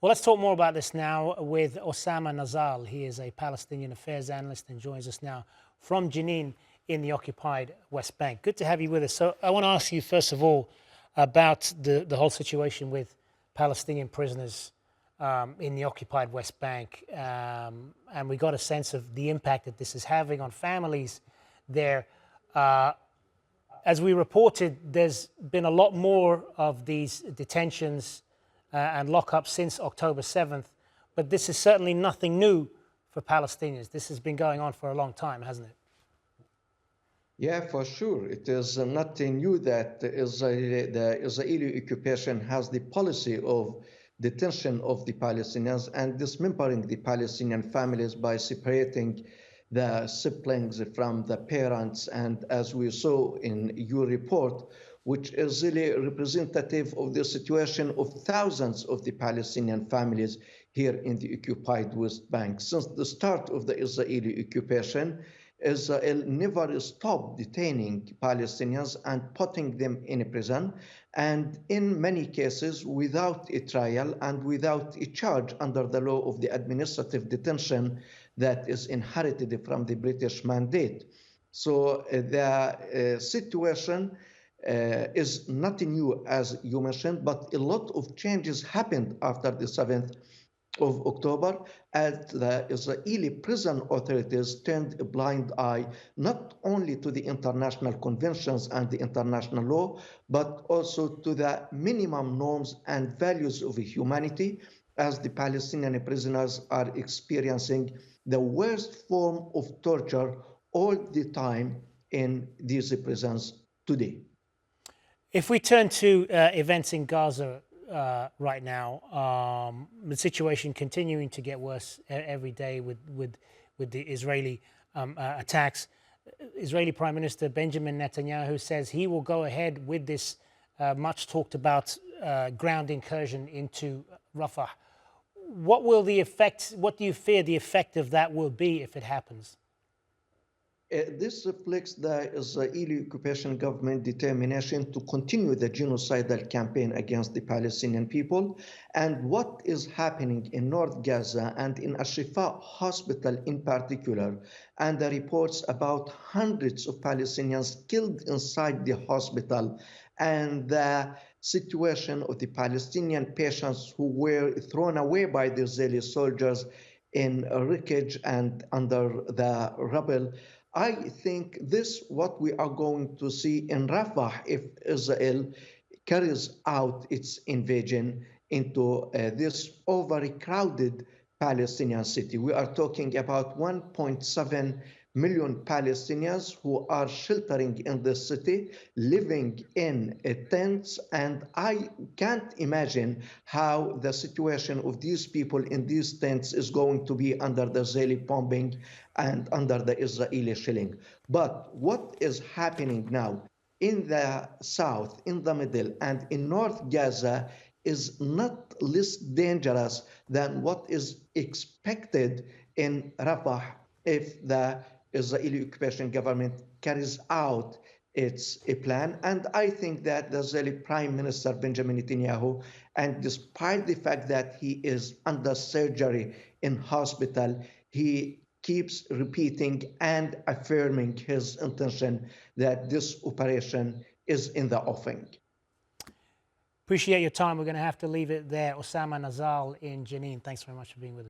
Well, let's talk more about this now with Osama Nazzal. He is a Palestinian affairs analyst and joins us now from Jenin in the occupied West Bank. Good to have you with us. So I want to ask you, first of all, about the whole situation with Palestinian prisoners in the occupied West Bank. And we got a sense of the impact that this is having on families there. As we reported, there's been a lot more of these detentions and lockups since October 7th, but this is certainly nothing new for Palestinians. This has been going on for a long time, hasn't it? Yeah, for sure. It is nothing new that the Israeli occupation has the policy of detention of the Palestinians and dismembering the Palestinian families by separating the siblings from the parents. And as we saw in your report, which is really representative of the situation of thousands of the Palestinian families here in the occupied West Bank. Since the start of the Israeli occupation, Israel never stopped detaining Palestinians and putting them in a prison, and in many cases without a trial and without a charge under the law of the administrative detention that is inherited from the British mandate. So the situation is nothing new, as you mentioned, but a lot of changes happened after the 7th of October as the Israeli prison authorities turned a blind eye not only to the international conventions and the international law, but also to the minimum norms and values of humanity, as the Palestinian prisoners are experiencing the worst form of torture all the time in these prisons today. If we turn to events in Gaza right now, the situation continuing to get worse every day with the Israeli attacks. Israeli Prime Minister Benjamin Netanyahu says he will go ahead with this much talked about ground incursion into Rafah. What will the effect? What do you fear the effect of that will be if it happens? This reflects the Israeli occupation government determination to continue the genocidal campaign against the Palestinian people. And what is happening in North Gaza and in Al-Shifa hospital in particular, and the reports about hundreds of Palestinians killed inside the hospital, and the situation of the Palestinian patients who were thrown away by the Israeli soldiers in wreckage and under the rubble. I think this what we are going to see in Rafah if Israel carries out its invasion into this overcrowded Palestinian city. We are talking about 1.7 million Palestinians who are sheltering in the city, living in tents, and I can't imagine how the situation of these people in these tents is going to be under the Israeli bombing and under the Israeli shelling. But what is happening now in the south, in the middle, and in North Gaza is not less dangerous than what is expected in Rafah if the Israeli occupation government carries out its plan. And I think that the Israeli Prime Minister Benjamin Netanyahu, and despite the fact that he is under surgery in hospital, he keeps repeating and affirming his intention that this operation is in the offing. Appreciate your time. We're going to have to leave it there. Osama Nazzal in Jenin, thanks very much for being with us.